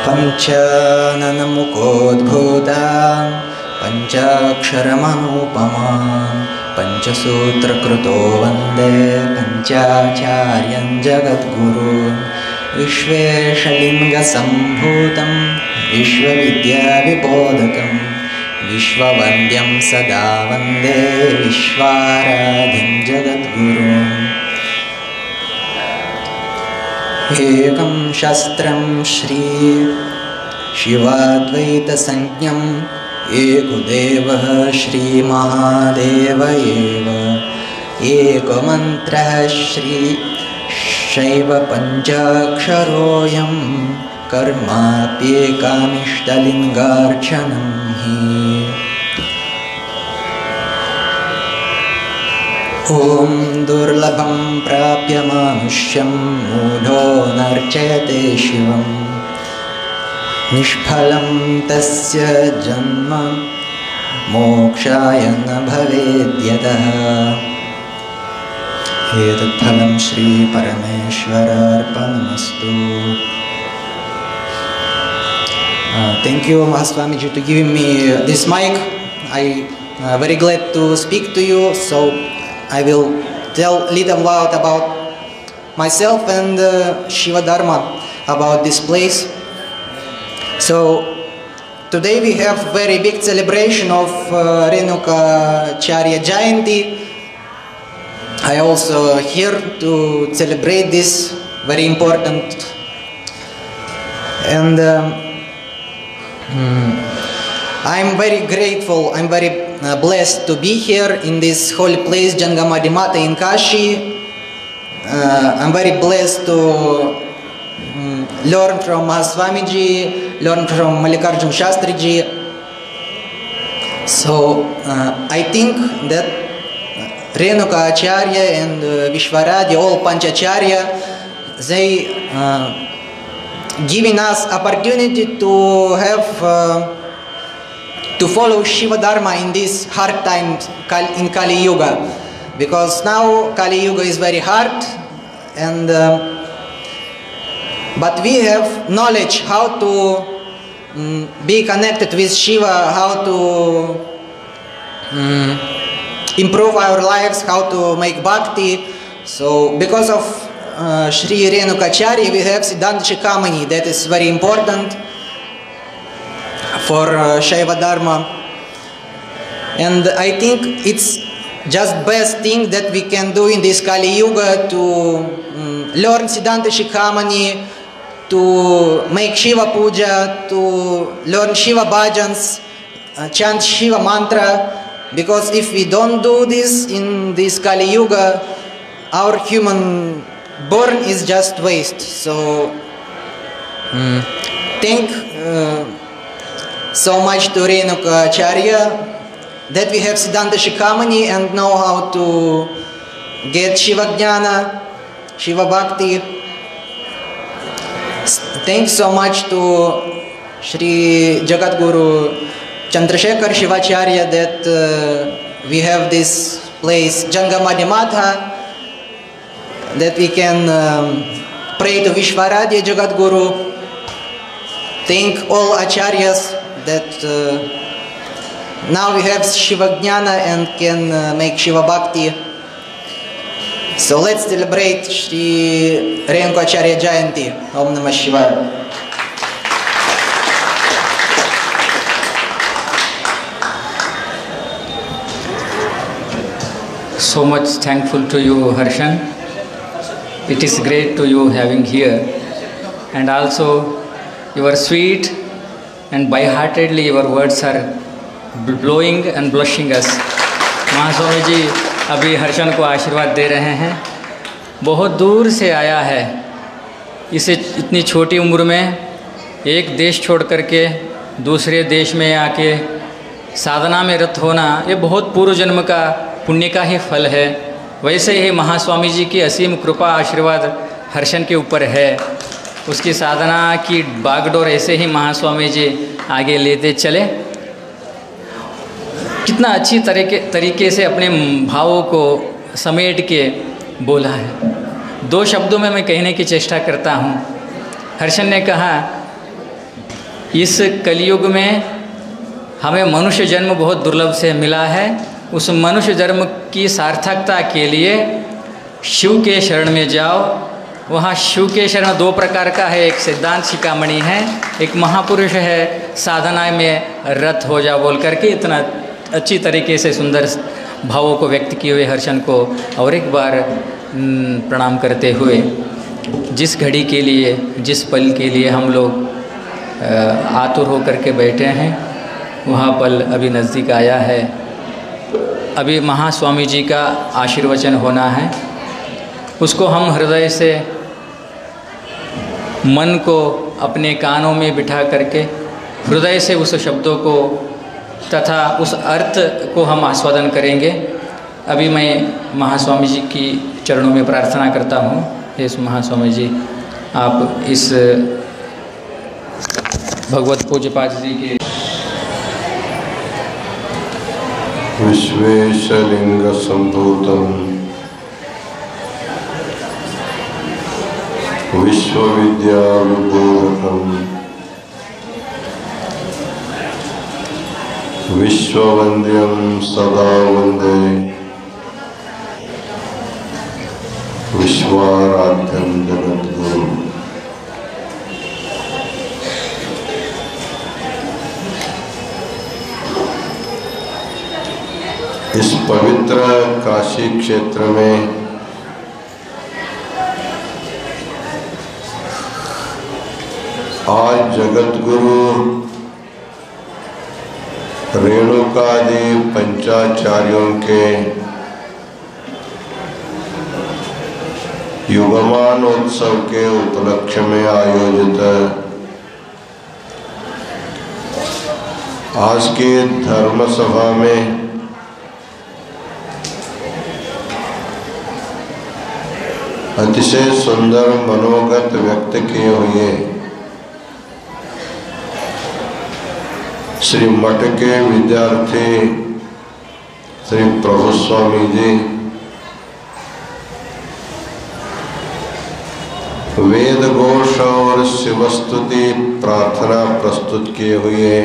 पञ्चाननमुखोद्भूता पञ्चाक्षरमनुपमा पञ्चसूत्रकृतो वन्दे पञ्चाचार्यं जगद्गुरु विश्वेशलिङ्गसम्भूतं विश्वविद्याविबोधकं विश्ववन्द्यं सदा वन्दे विश्वाराधिं जगद्गुरुम् एकं शस्त्रं श्री शिवाद्वैतसंज्ञम् एकुदेवः श्रीमहादेव एव एकमन्त्रः श्री शैव पञ्चाक्षरोऽयं कर्माप्येकामिष्टलिङ्गार्चनं हि ॐ दुर्लभं प्राप्य मानुष्यं मूढो नर्चयते शिवं निष्फलं तस्य जन्म मोक्षाय न भवेद्यतः एतत्फलं श्रीपरमेश्वरार्पणमस्तु। Thank you, Mahaswamiji, to giving me this mic. I very glad to speak to you. So I will tell a little loud about myself and Shiva Dharma about this place. So today we have very big celebration of Renukacharya Jayanti. I also here to celebrate this very important, and I'm very grateful. I'm very blessed to be here in this holy place, Jangamadi Mata in Kashi. I'm very blessed to learn from Mahaswamiji, learn from Mallikarjun Shastriji. So I think that Renukacharya and Vishwaradya, all Panchacharya, they giving us opportunity to have to follow Shiva Dharma in this hard times in Kali Yuga, because now Kali Yuga is very hard, and but we have knowledge how to be connected with Shiva, how to improve our lives, how to make bhakti. So because of Shri Renukacharya, we have Siddhanta Shikhamani, that is very important for Shaiva Dharma, and I think it's just best thing that we can do in this Kali Yuga, to learn Siddhanta Shikhamani, to make Shiva Puja, to learn Shiva Bhajans, chant Shiva Mantra, because if we don't do this in this Kali Yuga, our human born is just waste. So thank so much to Renukacharya that we have Siddhanta Shikhamani and know how to get Shiva Jnana, Shiva Bhakti. Thanks so much to Shri Jagadguru Chandrasekhar Shivacharya that we have this place, Jangamadi Mata, that we can pray to Vishwaradya Jagadguru. Thank all Acharyas that now we have Shiva Jnana and can make Shiva Bhakti. So let's celebrate Shri Renukacharya Jayanti. Om Namah Shivaya. So much thankful to you, Harshan. It is great to you having here, and also your sweet and by-heartedly your words are blowing and blushing us. Mahaswami जी अभी हर्षन को आशीर्वाद दे रहे हैं। बहुत दूर से आया है, इसे इतनी छोटी उम्र में एक देश छोड़ करके दूसरे देश में आके साधना में रत होना, ये बहुत पूर्व जन्म का पुण्य का ही फल है। वैसे ही महास्वामी जी की असीम कृपा आशीर्वाद हर्षन के ऊपर है। उसकी साधना की बागडोर ऐसे ही महास्वामी जी आगे लेते चले। कितना अच्छी तरीके से अपने भावों को समेट के बोला है। दो शब्दों में मैं कहने की चेष्टा करता हूँ। हर्षन ने कहा इस कलयुग में हमें मनुष्य जन्म बहुत दुर्लभ से मिला है। उस मनुष्य जन्म की सार्थकता के लिए शिव के शरण में जाओ। वहाँ शिव के शरण दो प्रकार का है, एक सिद्धांत शिखामणि है, एक महापुरुष है साधना में रत हो जा बोल करके इतना अच्छी तरीके से सुंदर भावों को व्यक्त किए हुए हर्षन को और एक बार प्रणाम करते हुए जिस घड़ी के लिए, जिस पल के लिए हम लोग आतुर होकर के बैठे हैं, वहाँ पल अभी नज़दीक आया है। अभी महास्वामी जी का आशीर्वचन होना है, उसको हम हृदय से मन को अपने कानों में बिठा करके हृदय से उस शब्दों को तथा उस अर्थ को हम आस्वादन करेंगे। अभी मैं महास्वामी जी की चरणों में प्रार्थना करता हूँ। हे महास्वामी जी, आप इस भगवत पूज्यपाद जी के विश्वेशलिंग संभूतम विश्वविद्या विबोधकम विश्ववंद्यम सदा वंदे विश्वाराध्यम जगद्गुरु। इस पवित्र काशी क्षेत्र में आज जगद्गुरु रेणुकादि पंचाचार्यों के युगमान उत्सव के उपलक्ष्य में आयोजित आज के धर्म सभा में अतिशय सुंदर मनोगत व्यक्त किए हुए श्री मठ के विद्यार्थी श्री प्रभु स्वामी जी वेद घोष और शिवस्तुति प्रार्थना प्रस्तुत किए हुए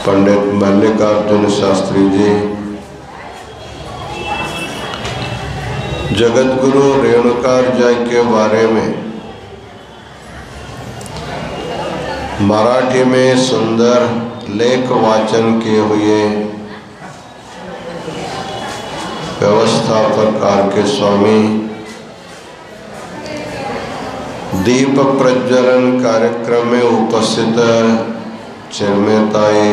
पंडित मल्लिकार्जुन शास्त्री जी, जगद्गुरु रेणुकाचार्य के बारे में मराठी में सुंदर लेख वाचन किए हुए व्यवस्थापक आर के स्वामी, दीप प्रज्वलन कार्यक्रम में उपस्थित चिरमेताई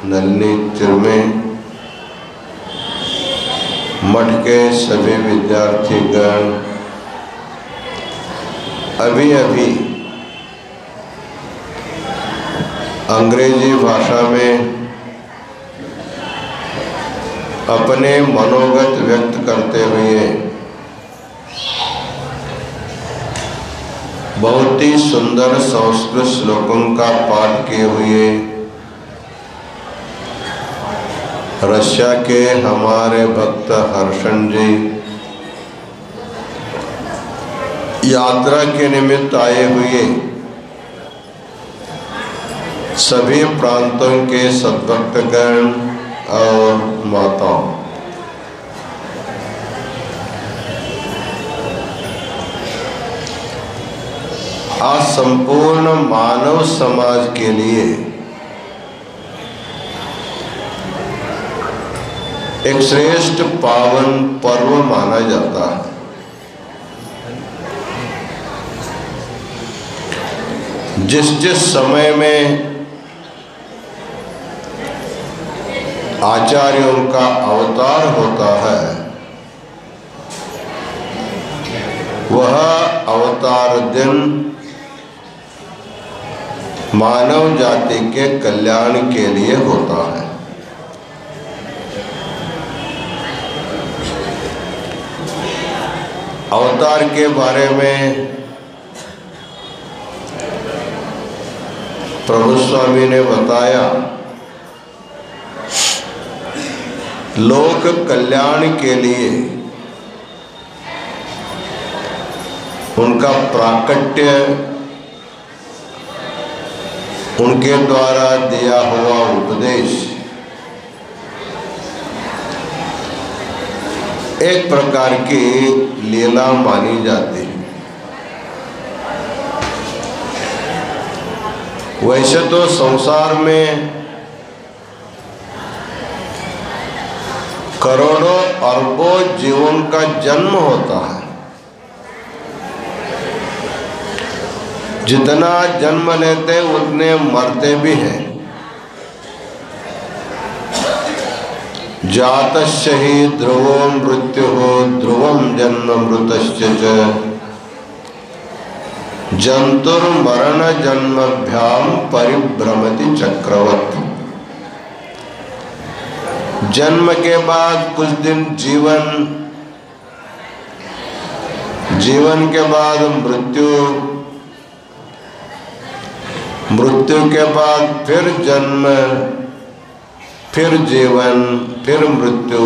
नलिनी चिरमे, मठ के सभी विद्यार्थीगण, अभी अभी अंग्रेजी भाषा में अपने मनोगत व्यक्त करते हुए बहुत ही सुंदर संस्कृत श्लोकों का पाठ किए हुए रशिया के हमारे भक्त हर्षण जी यात्रा के निमित्त आए हुए सभी प्रांतों के सद्भक्तगण और माताओं, आज संपूर्ण मानव समाज के लिए एक श्रेष्ठ पावन पर्व माना जाता है। जिस जिस समय में आचार्यों का अवतार होता है, वह अवतार दिन मानव जाति के कल्याण के लिए होता है। अवतार के बारे में प्रभु स्वामी ने बताया, लोक कल्याण के लिए उनका प्राकट्य उनके द्वारा दिया हुआ उपदेश एक प्रकार की लीला मानी जाती है। वैसे तो संसार में करोड़ों अरबों जीवों का जन्म होता है। जितना जन्म लेते उतने मरते भी हैं। जातस्य हि ध्रुवो मृत्युः ध्रुवं जन्म मृतस्य च जंतुर्मरण जन्मभ्याम परिभ्रमति चक्रवत्। जन्म के बाद कुछ दिन जीवन, जीवन के बाद मृत्यु, मृत्यु के बाद फिर जन्म, फिर जीवन, फिर मृत्यु।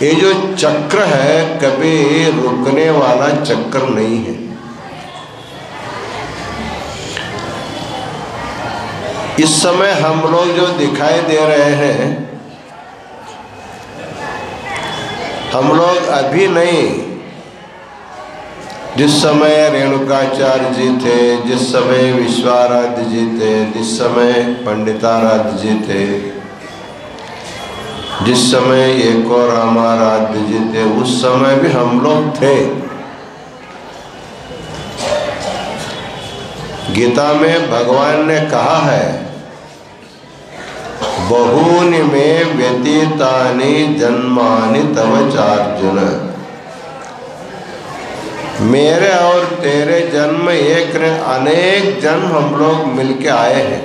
ये जो चक्र है कभी रुकने वाला चक्र नहीं है। इस समय हम लोग जो दिखाई दे रहे हैं, हम लोग अभी नहीं, जिस समय रेणुकाचार्य जी थे, जिस समय विश्वाराध्य जी थे, जिस समय पंडिताराध्य जी थे, जिस समय एको रामाराध्य जी थे, उस समय भी हम लोग थे। गीता में भगवान ने कहा है, बहूनि में व्यतीतानि जन्मानि तव चार्जुन। मेरे और तेरे जन्म एक ने, अनेक जन्म हम लोग मिलके आए हैं।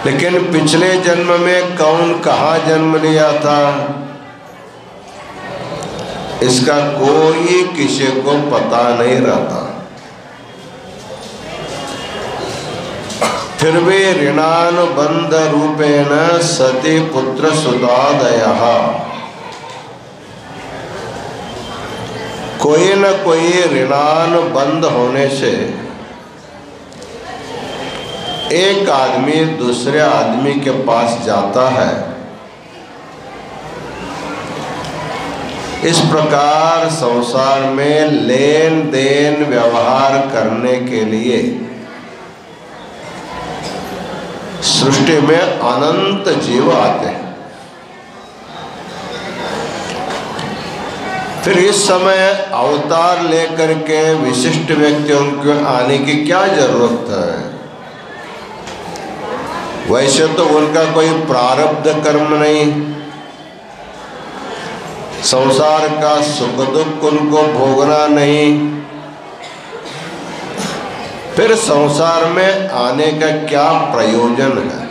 लेकिन पिछले जन्म में कौन कहाँ जन्म लिया था, इसका कोई किसी को पता नहीं रहता। फिर भी ऋणानुबंध रूपेण सती पुत्र सुतादयः, कोई न कोई ऋणानुबंध होने से एक आदमी दूसरे आदमी के पास जाता है। इस प्रकार संसार में लेन देन व्यवहार करने के लिए सृष्टि में अनंत जीव आते हैं। फिर इस समय अवतार लेकर के विशिष्ट व्यक्तियों के आने की क्या जरूरत है? वैसे तो उनका कोई प्रारब्ध कर्म नहीं, संसार का सुख दुख उनको भोगना नहीं। फिर संसार में आने का क्या प्रयोजन है?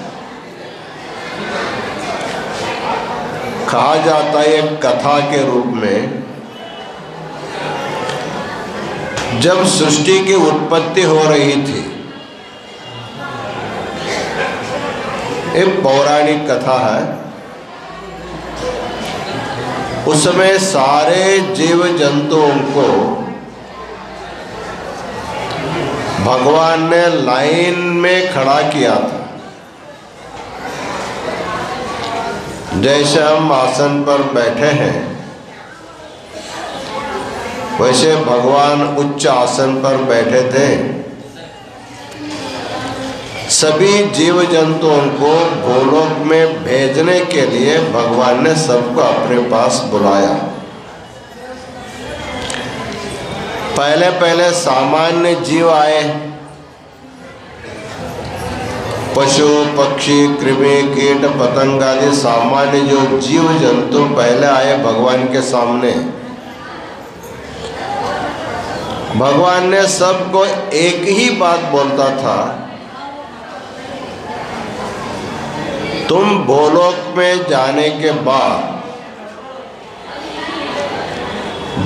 कहा जाता है एक कथा के रूप में, जब सृष्टि की उत्पत्ति हो रही थी, एक पौराणिक कथा है। उस समय सारे जीव जंतुओं को भगवान ने लाइन में खड़ा किया था। जैसे हम आसन पर बैठे हैं, वैसे भगवान उच्च आसन पर बैठे थे। सभी जीव जंतुओं को भूलोक में भेजने के लिए भगवान ने सबको अपने पास बुलाया। पहले पहले सामान्य जीव आए, पशु पक्षी कृमि कीट पतंग आदि सामान्य जो जीव जंतु पहले आए भगवान के सामने। भगवान ने सबको एक ही बात बोलता था, तुम भूलोक में जाने के बाद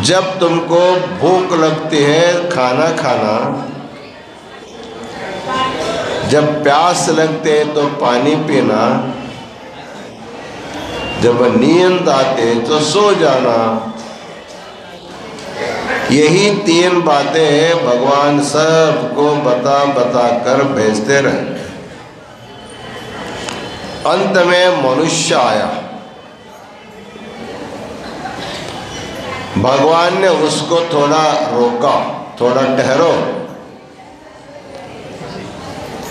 जब तुमको भूख लगती है खाना खाना, जब प्यास लगते है तो पानी पीना, जब नींद आते तो सो जाना, यही 3 बातें भगवान सबको बता बता कर भेजते रहे। अंत में मनुष्य आया। भगवान ने उसको थोड़ा रोका, थोड़ा ठहरो,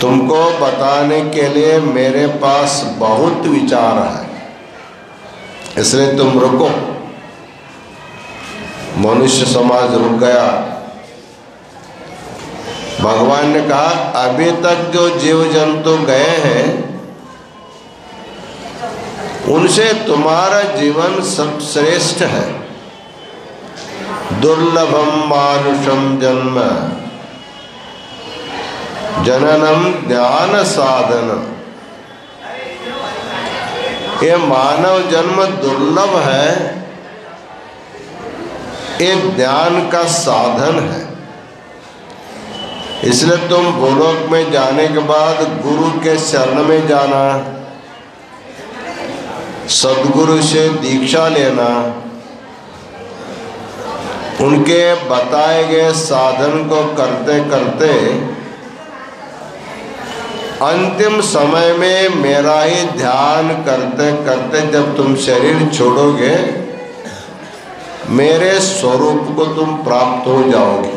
तुमको बताने के लिए मेरे पास बहुत विचार है, इसलिए तुम रुको। मनुष्य समाज रुक गया। भगवान ने कहा, अभी तक जो जीव जंतु गए हैं उनसे तुम्हारा जीवन सब श्रेष्ठ है। दुर्लभम मानुषम जन्म जननम ज्ञान साधन। ये मानव जन्म दुर्लभ है, एक ज्ञान का साधन है। इसलिए तुम भूलोक में जाने के बाद गुरु के शरण में जाना, सद्गुरु से दीक्षा लेना, उनके बताए गए साधन को करते करते अंतिम समय में मेरा ही ध्यान करते करते जब तुम शरीर छोड़ोगे मेरे स्वरूप को तुम प्राप्त हो जाओगे।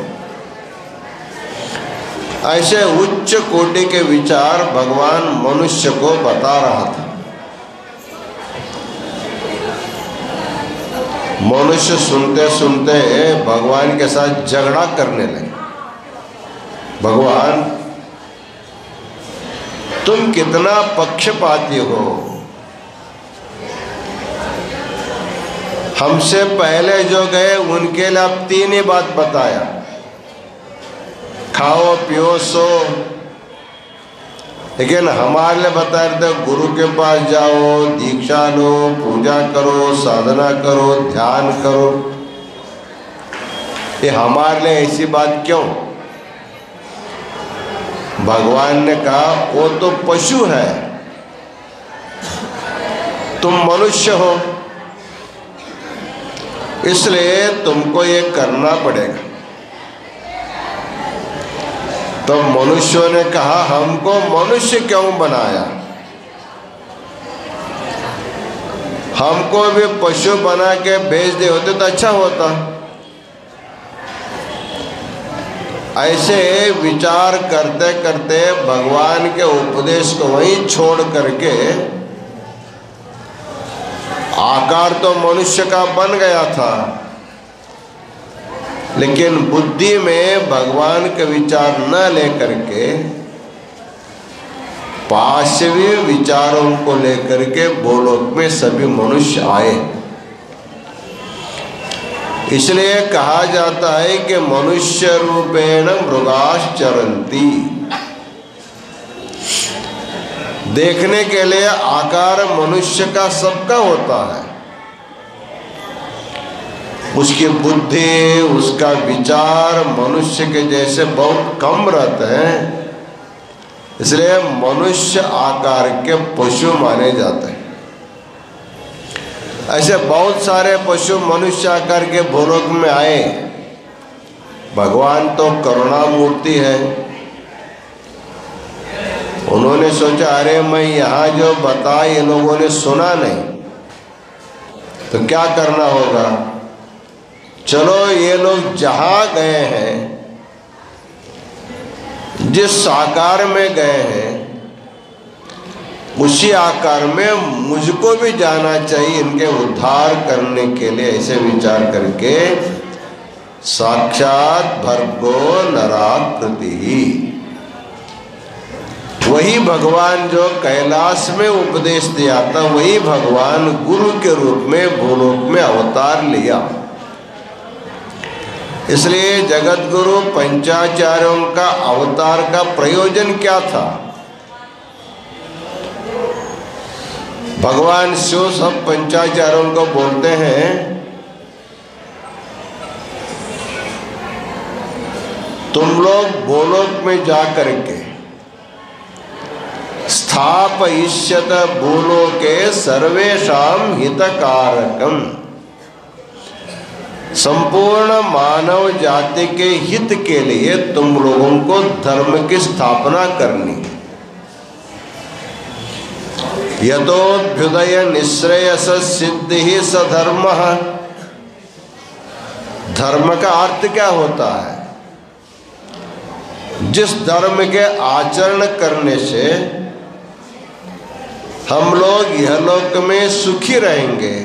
ऐसे उच्च कोटि के विचार भगवान मनुष्य को बता रहा था। मनुष्य सुनते सुनते भगवान के साथ झगड़ा करने लगे। भगवान, तुम कितना पक्षपाती हो। हमसे पहले जो गए उनके लिए आप 3 ही बात बताया, खाओ पियो सो, लेकिन हमारे लिए बता रहे थे गुरु के पास जाओ, दीक्षा लो, पूजा करो, साधना करो, ध्यान करो। ये हमारे लिए ऐसी बात क्यों? भगवान ने कहा, वो तो पशु है, तुम मनुष्य हो, इसलिए तुमको ये करना पड़ेगा। तो मनुष्यों ने कहा, हमको मनुष्य क्यों बनाया, हमको भी पशु बना के भेज दे होते तो अच्छा होता। ऐसे विचार करते करते भगवान के उपदेश को वहीं छोड़ करके आकार तो मनुष्य का बन गया था, लेकिन बुद्धि में भगवान के विचार न लेकर के पाशवी विचारों को लेकर के भूलोक में सभी मनुष्य आए। इसलिए कहा जाता है कि मनुष्य रूपेण मृगाश्चरन्ति। देखने के लिए आकार मनुष्य का सबका होता है, उसकी बुद्धि, उसका विचार मनुष्य के जैसे बहुत कम रहते हैं, इसलिए मनुष्य आकार के पशु माने जाते हैं। ऐसे बहुत सारे पशु मनुष्य आकार के भूलोक में आए। भगवान तो करुणा मूर्ति है, उन्होंने सोचा अरे मैं यहाँ जो बता ये लोगों ने सुना नहीं, तो क्या करना होगा, चलो ये लोग जहाँ गए हैं, जिस आकार में गए हैं, उसी आकार में मुझको भी जाना चाहिए इनके उद्धार करने के लिए। ऐसे विचार करके साक्षात भर्गो नराकृति, वही भगवान जो कैलाश में उपदेश दिया था, वही भगवान गुरु के रूप में भूलोक में अवतार लिया। इसलिए जगत गुरु पंचाचार्यों का अवतार का प्रयोजन क्या था? भगवान शिव सब पंचाचार्यों को बोलते हैं, तुम लोग भूलोक में जा करके स्थापयिष्यत भूलोके सर्वेषां हितकारकम, संपूर्ण मानव जाति के हित के लिए तुम लोगों को धर्म की स्थापना करनी। यतोभ्युदय निःश्रेयस सिद्धि ही सधर्म। धर्म का अर्थ क्या होता है? जिस धर्म के आचरण करने से हम लोग यह लोक में सुखी रहेंगे,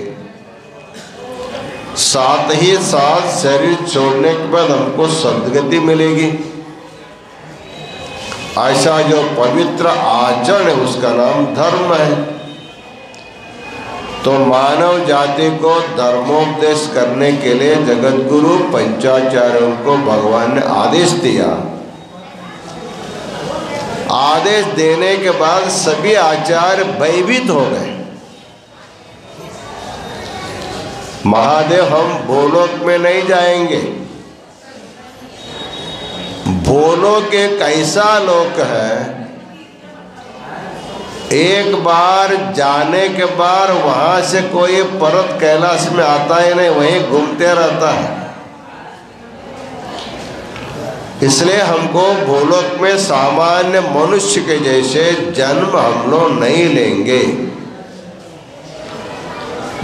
साथ ही साथ शरीर छोड़ने के बाद हमको सद्गति मिलेगी, ऐसा जो पवित्र आचरण है उसका नाम धर्म है। तो मानव जाति को धर्मोपदेश करने के लिए जगत गुरु पंचाचार्यों को भगवान ने आदेश दिया। आदेश देने के बाद सभी आचार्य भयभीत हो गए। महादेव, हम भूलोक में नहीं जाएंगे। भूलोक एक ऐसा लोक है, एक बार जाने के बाद वहां से कोई परत कैलाश में आता ही नहीं, वहीं घूमते रहता है। इसलिए हमको भूलोक में सामान्य मनुष्य के जैसे जन्म हम लोग नहीं लेंगे।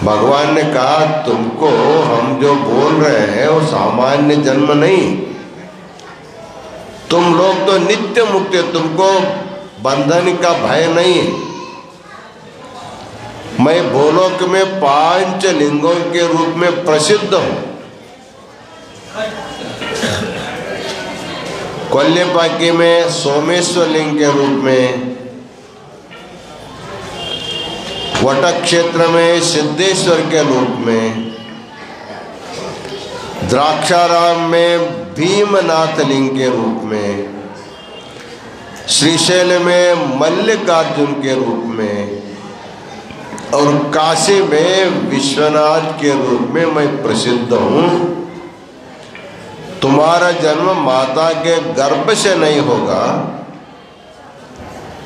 भगवान ने कहा तुमको हम जो बोल रहे हैं वो सामान्य जन्म नहीं, तुम लोग तो नित्य मुक्त, तुमको बंधन का भय नहीं। मैं भूलोक में 5 लिंगों के रूप में प्रसिद्ध हूं। कोल्यपाकी में सोमेश्वर लिंग के रूप में, वटक क्षेत्र में सिद्धेश्वर के रूप में, द्राक्षाराम में भीमनाथ लिंग के रूप में, श्रीशैल में मल्लिकार्जुन के रूप में और काशी में विश्वनाथ के रूप में मैं प्रसिद्ध हूँ। तुम्हारा जन्म माता के गर्भ से नहीं होगा,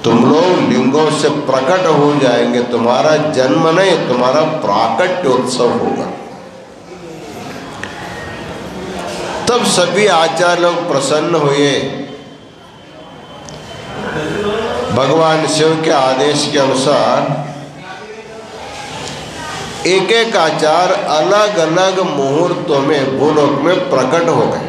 तुम लोग लिंगों से प्रकट हो जाएंगे। तुम्हारा जन्म नहीं, तुम्हारा प्राकट्योत्सव होगा। तब सभी आचार्य लोग प्रसन्न हुए। भगवान शिव के आदेश के अनुसार एक एक आचार्य अलग अलग मुहूर्तों में भूलोक में प्रकट हो गए।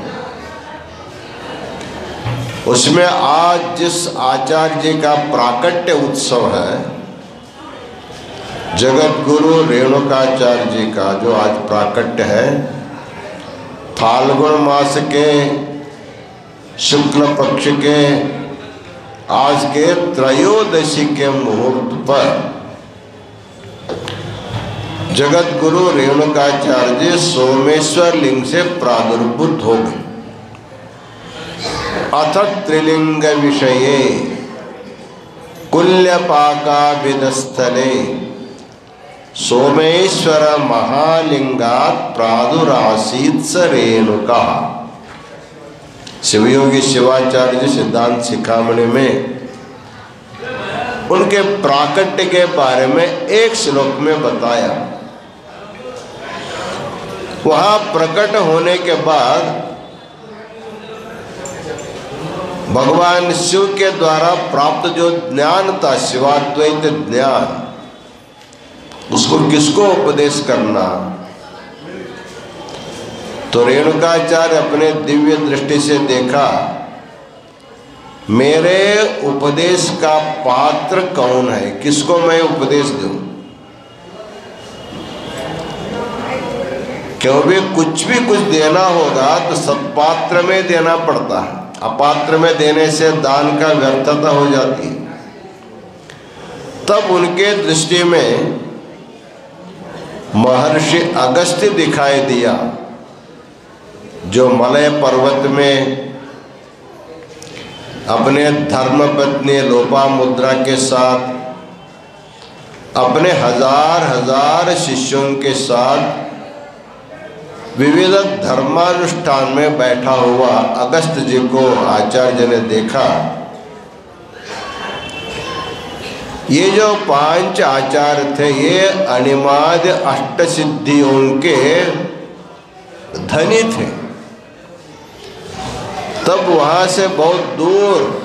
उसमें आज जिस आचार्य जी का प्राकट्य उत्सव है, जगत गुरु रेणुकाचार्य जी का जो आज प्राकट्य है, फाल्गुन मास के शुक्ल पक्ष के आज के त्रयोदशी के मुहूर्त पर जगत गुरु रेणुकाचार्य जी सोमेश्वर लिंग से प्रादुर्भूत हो गए। अथ त्रिलिंग विषये कुल्यपाकाभिदस्थले सोमेश्वर महालिंगात् प्रादुरासीत् स रेणुका। शिवयोगी शिवाचार्य जी सिद्धांत शिखामणि में उनके प्राकट्य के बारे में एक श्लोक में बताया। वहां प्रकट होने के बाद भगवान शिव के द्वारा प्राप्त जो ज्ञान था, शिवाद्वैत ज्ञान, उसको किसको उपदेश करना? तो रेणुकाचार्य अपने दिव्य दृष्टि से देखा, मेरे उपदेश का पात्र कौन है, किसको मैं उपदेश दूं? क्योंकि कुछ देना होगा तो सत्पात्र में देना पड़ता है, अपात्र में देने से दान का व्यर्थता हो जाती है। तब उनके दृष्टि में महर्षि अगस्त्य दिखाई दिया, जो मलय पर्वत में अपने धर्मपत्नी लोपामुद्रा के साथ अपने हजार शिष्यों के साथ विविध धर्मानुष्ठान में बैठा हुआ अगस्त जी को आचार्य ने देखा। ये जो 5 आचार्य थे, ये अनिमाद अष्टसिद्धियों के धनी थे। तब वहां से बहुत दूर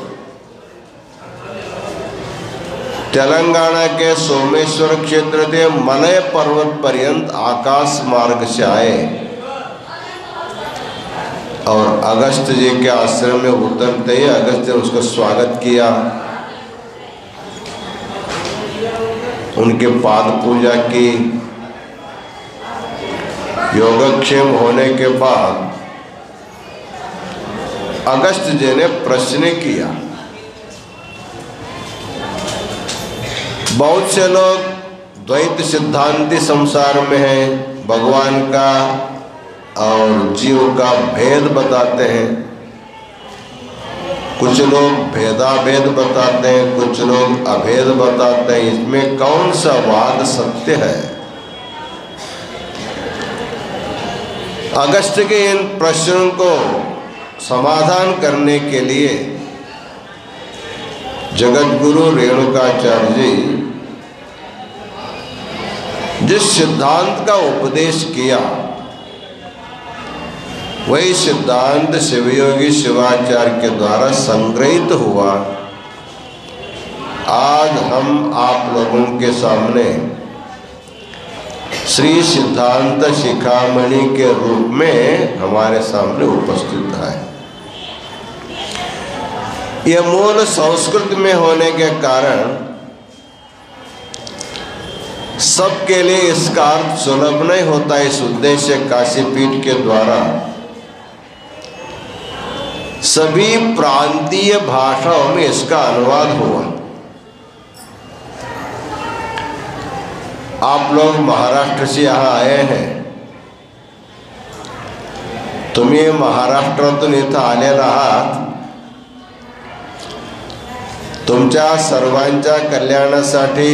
तेलंगाना के सोमेश्वर क्षेत्र के मलय पर्वत पर्यंत आकाश मार्ग से आए और अगस्त जी के आश्रम में उतरते ही अगस्त ने उसका स्वागत किया, उनके पाद पूजा की। योगक्षेम होने के बाद अगस्त जी ने प्रश्न किया। बहुत से लोग द्वैत सिद्धांती संसार में हैं, भगवान का और जीव का भेद बताते हैं। कुछ लोग भेदाभेद बताते हैं, कुछ लोग अभेद बताते हैं। इसमें कौन सा वाद सत्य है? अगस्त के इन प्रश्नों को समाधान करने के लिए जगत गुरु रेणुकाचार्य जी जिस सिद्धांत का उपदेश किया वही सिद्धांत शिवयोगी शिवाचार्य के द्वारा संग्रहित हुआ। आज हम आप लोगों के सामने श्री सिद्धांत शिखामणि के रूप में हमारे सामने उपस्थित है। यह मूल संस्कृत में होने के कारण सबके लिए इसका अर्थ सुलभ नहीं होता। इस उद्देश्य काशी पीठ के द्वारा सभी प्रांतीय भाषाओं में इसका अनुवाद हुआ। आप लोग महाराष्ट्र से यहाँ आए हैं, तुम्ही महाराष्ट्रातून इथं आलेला आहात। तुमच्या सर्वांच्या कल्याणासाठी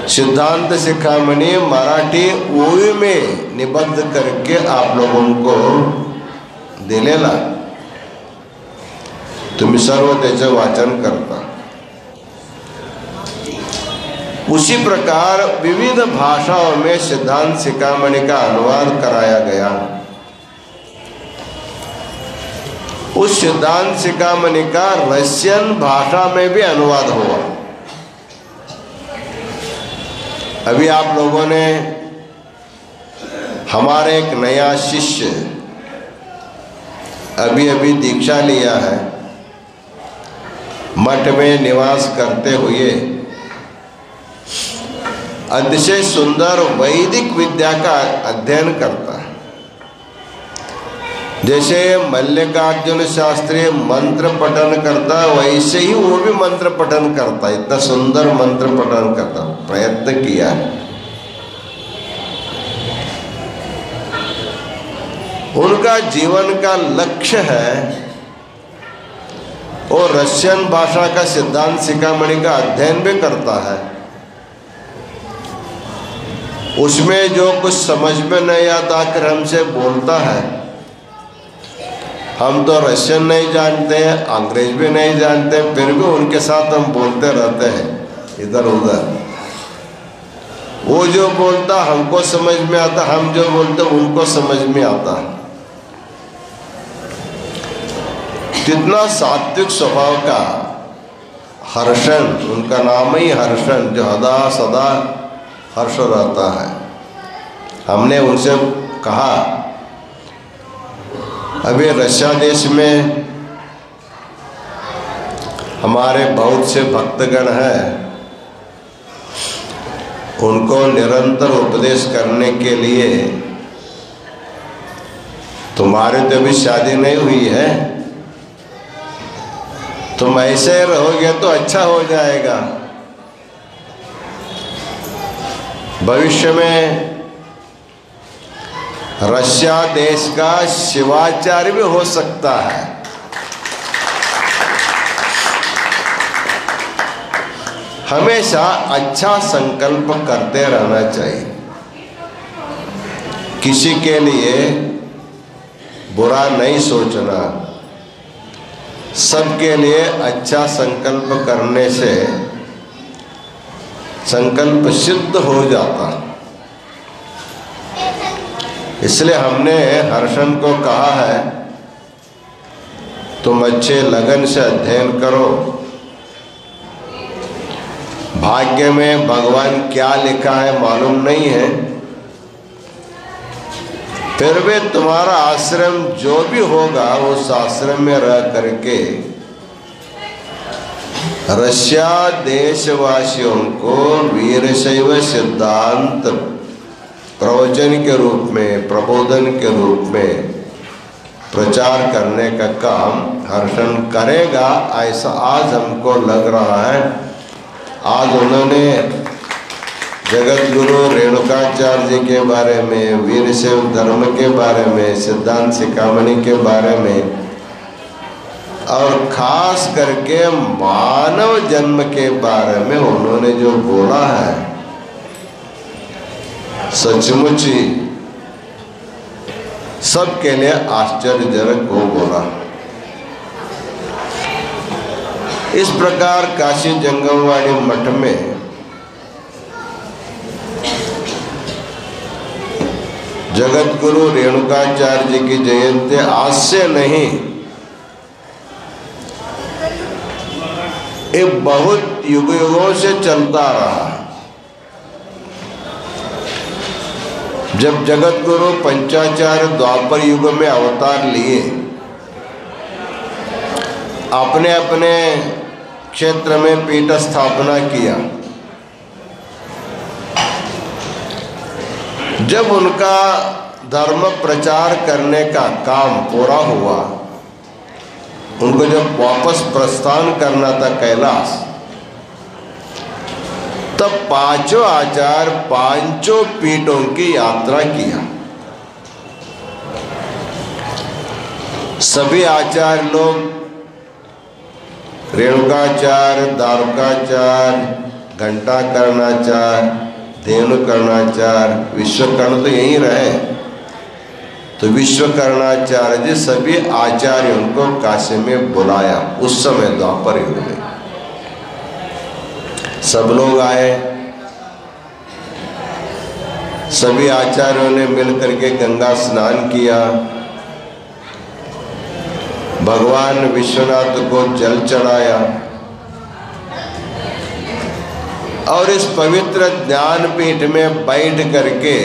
सिद्धांत शिखामणि मराठी ओवी में निबद्ध करके आप लोगों को दिलेला, तुम्ही सर्व त्याचे वाचन करता। उसी प्रकार विविध भाषाओं में सिद्धांत शिखामणि का अनुवाद कराया गया। उस सिद्धांत शिखामणि का रशियन भाषा में भी अनुवाद हुआ। अभी आप लोगों ने हमारे एक नया शिष्य अभी अभी दीक्षा लिया है, मठ में निवास करते हुए अतिशय सुंदर वैदिक विद्या का अध्ययन करता है। जैसे मल्लिकार्जुन शास्त्री मंत्र पठन करता वैसे ही वो भी मंत्र पठन करता। इतना सुंदर मंत्र पठन करता, प्रयत्न किया है। उनका जीवन का लक्ष्य है और रशियन भाषा का सिद्धांत शिखामणि का अध्ययन भी करता है। उसमें जो कुछ समझ में नहीं आता कर हमसे बोलता है। हम तो रशियन नहीं जानते हैं, अंग्रेज भी नहीं जानते, फिर भी उनके साथ हम बोलते रहते हैं इधर उधर। वो जो बोलता हमको समझ में आता, हम जो बोलते उनको समझ में आता। कितना सात्विक स्वभाव का हर्षण, उनका नाम ही हर्षण, जो सदा सदा हर्ष रहता है। हमने उनसे कहा अभी रशिया देश में हमारे बहुत से भक्तगण हैं, उनको निरंतर उपदेश करने के लिए तुम्हारे तो अभी शादी नहीं हुई है, तुम ऐसे रहोगे तो अच्छा हो जाएगा। भविष्य में रशिया देश का शिवाचार्य भी हो सकता है। हमेशा अच्छा संकल्प करते रहना चाहिए, किसी के लिए बुरा नहीं सोचना। सबके लिए अच्छा संकल्प करने से संकल्प सिद्ध हो जाता। इसलिए हमने हर्षन को कहा है तुम अच्छे लगन से अध्ययन करो। भाग्य में भगवान क्या लिखा है मालूम नहीं है, फिर भी तुम्हारा आश्रम जो भी होगा उस आश्रम में रह करके रशिया देशवासियों को वीरशैव सिद्धांत प्रवचन के रूप में, प्रबोधन के रूप में प्रचार करने का काम हर्षन करेगा, ऐसा आज हमको लग रहा है। आज उन्होंने जगत गुरु रेणुकाचार्य जी के बारे में, वीरशैव धर्म के बारे में, सिद्धांत शिखामणि के बारे में और खास करके मानव जन्म के बारे में उन्होंने जो बोला है सचमुच ही सबके लिए आश्चर्यजनक हो बोला। इस प्रकार काशी जंगमवाड़ी मठ में जगत गुरु रेणुकाचार्य जी की जयंती आज से नहीं, ये बहुत युगों से चलता रहा। जब जगत गुरु पंचाचार्य द्वापर युग में अवतार लिए, अपने अपने क्षेत्र में पीठ स्थापना किया, जब उनका धर्म प्रचार करने का काम पूरा हुआ, उनको जब वापस प्रस्थान करना था कैलाश, तब पांचों आचार्य पांचों पीठों की यात्रा किया। सभी आचार्य लोग रेणुकाचार्य, दारुकाचार्य, घंटाकर्णाचार्य, धेनुकर्णाचार्य, विश्वकर्ण तो यहीं रहे, तो विश्वकर्णाचार्य जी सभी आचार्यों को काशी में बुलाया। उस समय द्वापर युग में सब लोग आए, सभी आचार्यों ने मिलकर के गंगा स्नान किया, भगवान विश्वनाथ को जल चढ़ाया और इस पवित्र ज्ञानपीठ में बैठ करके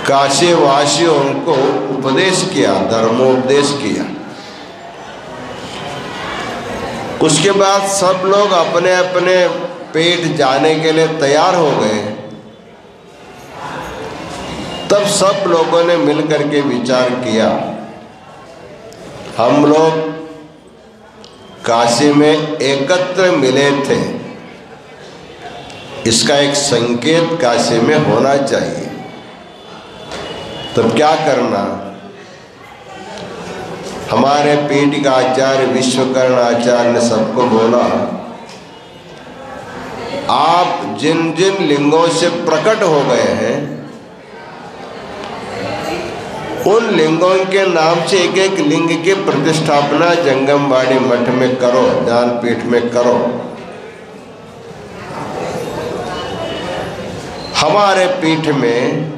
काशी वासियों को उपदेश किया, धर्मोपदेश किया। उसके बाद सब लोग अपने अपने पेट जाने के लिए तैयार हो गए। तब सब लोगों ने मिलकर के विचार किया, हम लोग काशी में एकत्र मिले थे, इसका एक संकेत काशी में होना चाहिए। तब क्या करना? हमारे पीठ का आचार्य विश्वकर्ण आचार्य ने सबको बोला, आप जिन जिन लिंगों से प्रकट हो गए हैं उन लिंगों के नाम से एक एक लिंग की प्रतिष्ठापना जंगमवाड़ी मठ में करो, ज्ञानपीठ में करो। हमारे पीठ में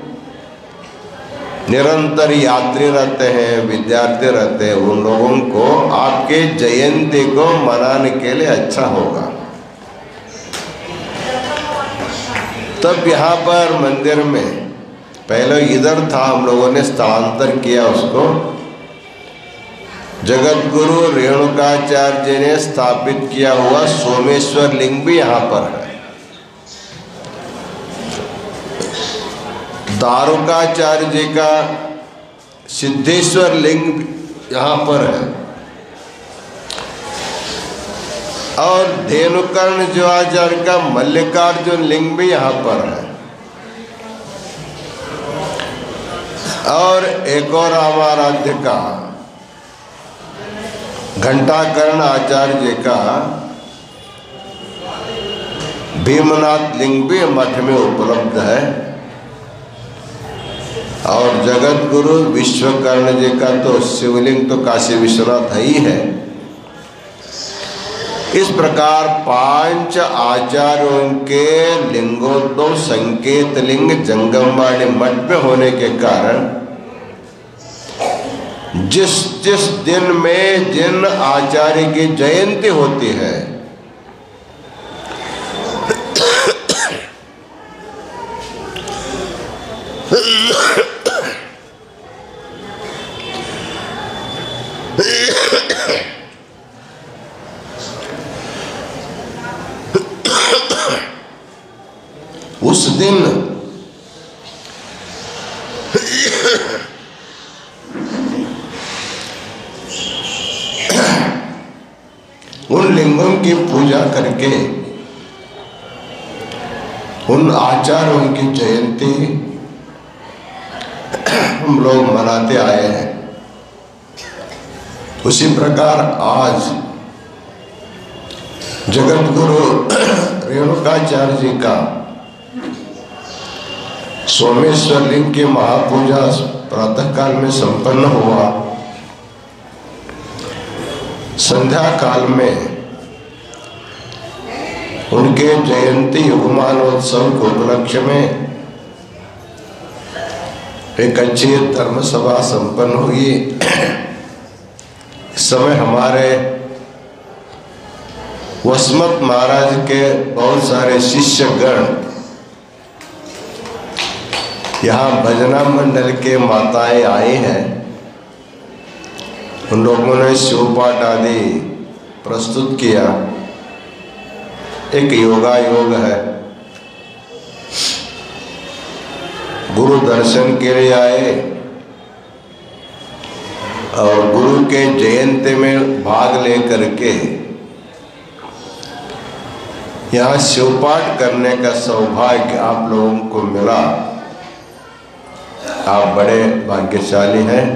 निरंतर यात्री रहते हैं, विद्यार्थी रहते हैं, उन लोगों को आपके जयंती को मनाने के लिए अच्छा होगा। तब यहाँ पर मंदिर में पहले इधर था, हम लोगों ने स्थानांतर किया उसको। जगत गुरु रेणुकाचार्य जी ने स्थापित किया हुआ सोमेश्वर लिंग भी यहाँ पर है। दारुकाचार्य जी का सिद्धेश्वर लिंग यहाँ पर है और धेनुकर्ण जो आचार्य का मल्लिकार्जुन लिंग भी यहाँ पर है और एक और रामाराध्य का घंटाकर्ण आचार्य जी का भीमनाथ लिंग भी मठ में उपलब्ध है और जगत गुरु विश्वकर्ण जी का तो शिवलिंग तो काशी विश्वनाथ है ही है। इस प्रकार 5 आचार्यों के लिंगोद्भव संकेत लिंग जंगमवाड़ी मठ में होने के कारण जिस जिस दिन में जिन आचार्य की जयंती होती है उस दिन उन लिंगों की पूजा करके उन आचार्यों की जयंती हम लोग मनाते आए हैं। उसी प्रकार आज जगत गुरु रेणुकाचार्य जी का सोमेश्वर लिंग की महापूजा प्रातः काल में संपन्न हुआ। संध्या काल में उनके जयंती युगमानोत्सव के उपलक्ष्य में एक अच्छी धर्म सभा संपन्न हुई। इस समय हमारे वसमत महाराज के बहुत सारे शिष्यगण यहाँ भजना मंडल के माताएं आई हैं। उन लोगों ने शिवपाठ आदि प्रस्तुत किया। एक योगा योग है, गुरु दर्शन के लिए आए और गुरु के जयंती में भाग लेकर के यहाँ शिवपाठ करने का सौभाग्य आप लोगों को मिला। आप बड़े भाग्यशाली हैं।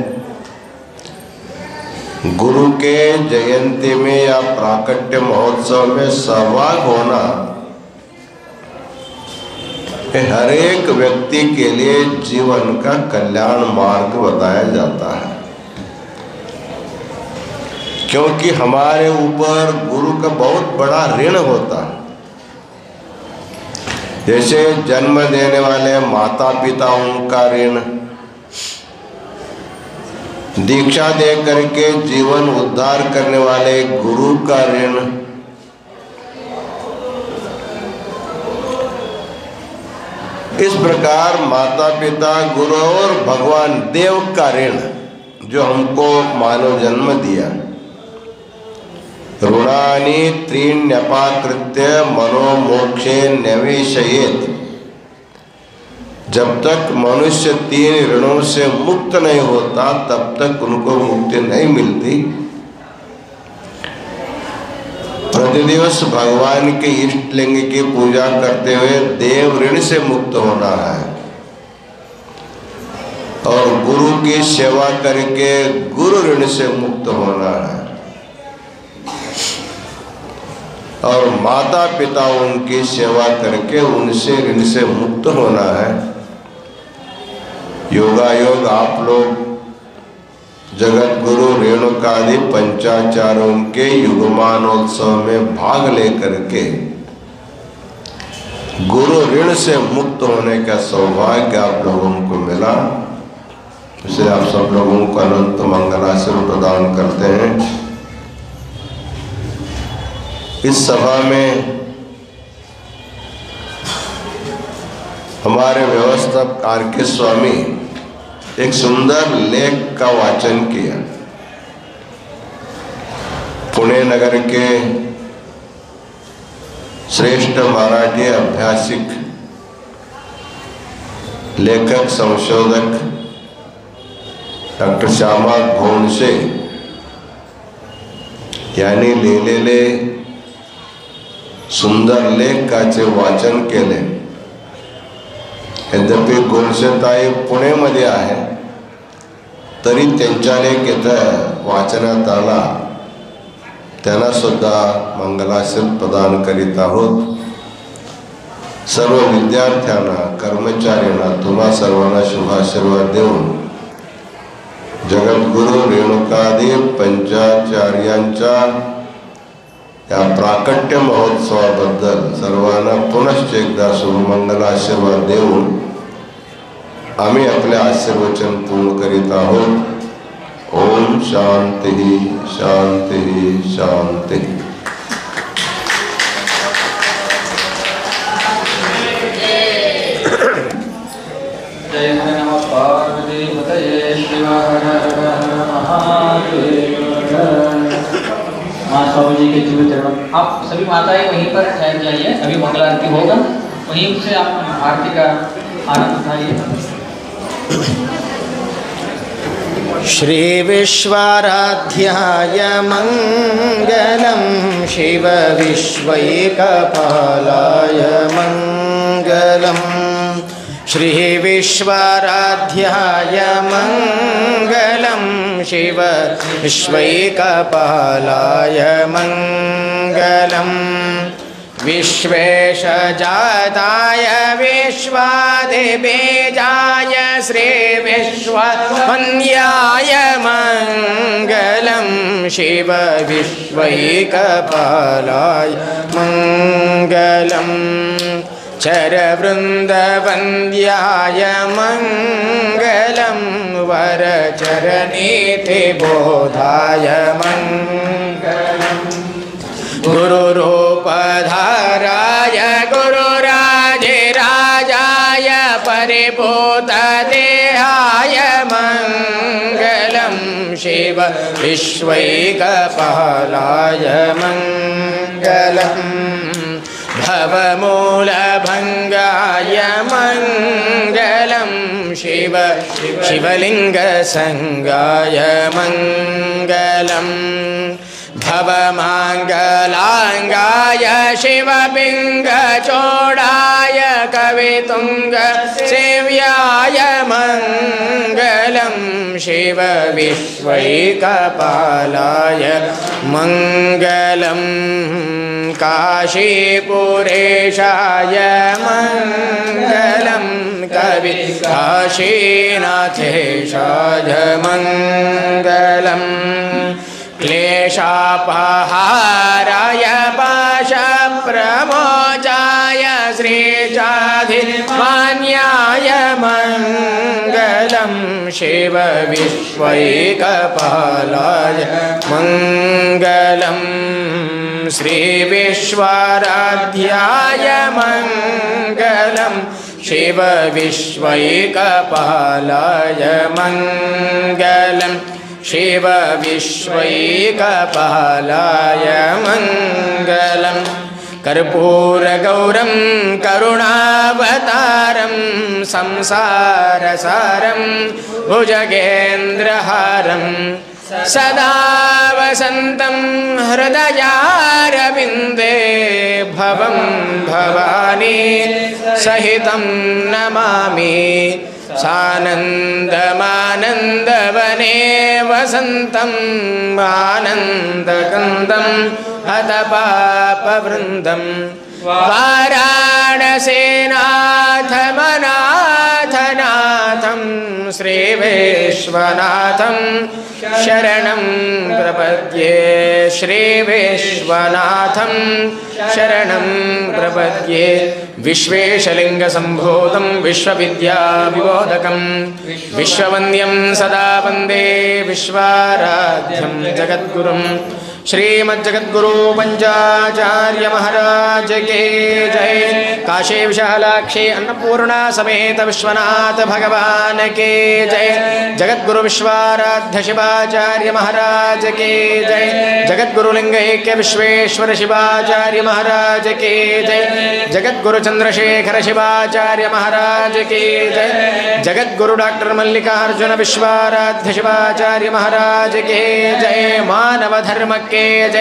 गुरु के जयंती में या प्राकट्य महोत्सव में सहभाग होना हर एक व्यक्ति के लिए जीवन का कल्याण मार्ग बताया जाता है, क्योंकि हमारे ऊपर गुरु का बहुत बड़ा ऋण होता है। जैसे जन्म देने वाले माता पिताओं का ऋण, दीक्षा दे करके जीवन उद्धार करने वाले गुरु का ऋण, इस प्रकार माता पिता गुरु और भगवान देव का ऋण जो हमको मानव जन्म दिया। ऋणानि त्रीण्यपाकृत्य मनोमोक्षे न्यवेशयेत्। जब तक मनुष्य 3 ऋणों से मुक्त नहीं होता तब तक उनको मुक्ति नहीं मिलती। प्रतिदिवस भगवान के इष्ट लिंग की पूजा करते हुए देव ऋण से मुक्त होना है और गुरु की सेवा करके गुरु ऋण से मुक्त होना है और माता पिता उनकी सेवा करके उनसे ऋण से मुक्त होना है। योगायोग आप लोग जगत गुरु रेणुकादि पंचाचार्यों के युगमानोत्सव में भाग लेकर के गुरु ऋण से मुक्त होने का सौभाग्य आप लोगों को मिला। इसलिए आप सब लोगों को अनंत मंगलाचरण प्रदान करते हैं। इस सभा में हमारे व्यवस्थापक आर.के. स्वामी एक सुंदर लेख का वाचन किया। पुणे नगर के श्रेष्ठ मराठी अभ्यासिक लेखक संशोधक डॉक्टर श्यामा घोणसे यांनी लिहिलेले सुंदर लेखाचे वाचन केले। यद्यपि घोणसेताई पुणेमध्ये आहे तरी त्यांच्या लेख इथं वाचनात आला। त्यांना सुद्धा मंगलाचरण प्रदान करीत आहोत। सर्व विद्यार्थ्यांना कर्मचाऱ्यांना तुम्हा सर्वांना शुभाशीर्वाद देऊन जगद्गुरु रेणुकादि पंचाचार्यांच्या या प्राकट्य महोत्सवाबद्दल सर्वांना पुनश्च एकदा शुभमंगल आशीर्वाद देऊन आम्ही आपले आशीर्वचन पूर्ण करीत आहोत। ओम शांती शांती शांती। जय नमः पार्वती पतये शिव हर हर महादेव। माँ स्वामी जी के जीवित चरणों, आप सभी माताएं वहीं पर ठहर जाइए, अभी मंगल आरती होगा, वहीं से आप आरती का आनंद उठाइए। श्री विश्वाराध्याय मंगलम शिव विश्वैकपालाय मंगलम। श्री विश्वाराध्याय मंगलम शिव विश्वैकपालाय मंगलम। विश्वेशजाताय विश्वादिबीजाय श्री विश्ववन्द्याय मंगलम शिव विश्वैकपालाय मंगलम। चरवृन्दवन्द्याय मंगलम वरचरणीति बोधाय मंगलम। गुरुरूपधाराय गुरुराजिराजाय परिभूतदेहाय मंगलम शिव विश्वैकपालाय मंगलम। भवमूलभङ्गाय मंगलम शिव शिवलिङ्गसंगाय मंगलम। भवमङ्गलाङ्गाय शिवपिङ्गचोडाय कवितुङ्गसेव्याय मंगलम शिव विश्वैकपालाय मंगलम। काशीपुरेशाय मंगलम कवि काशीनाथेशाय मंगलम। क्लेशापहाराय पाशप्रमोचाय श्रीचाधिमान्याय मंगलम शिव विश्वैकपालाय मंगलम। श्री विश्वाराध्याय मंगलम शिव विश्वैकपालाय मंगलम। शिव विश्वैकपालाय मंगलम। कर्पूरगौरं करुणावतारं संसारसारं भुजगेन्द्रहारं सदा वसन्तं हृदयारविन्दे भवं भवानी सहितं नमामि। सानन्दमानन्दवने वसन्तम् आनन्दकन्दं हतपापवृन्दं। वाराणसीनाथमनाथनाथं श्रीविश्वनाथं शरणं प्रपद्ये। श्रीविश्वनाथं शरणं प्रपद्ये। विश्वेशलिङ्गसम्भूतं विश्वविद्याविबोधकं विश्ववन्द्यं सदा वन्दे विश्वाराध्यं जगद्गुरुं। श्रीमज्जगद्गुरु पंचाचार्य महाराज के जय। काशी विशालाक्षी अन्नपूर्णा समेत विश्वनाथ भगवान के जय। जगद्गुरु विश्वाराध्य शिवाचार्य महाराज के जय। जगद्गुरु लिंग ऐक्य विश्वेश्वर शिवाचार्य महाराज के जय। जगद्गुरु चंद्रशेखर शिवाचार्य महाराज के जय। जगद्गुरु डॉक्टर मल्लिकार्जुन विश्वाराध्य शिवाचार्य महाराज के जय। मानव धर्म के जय।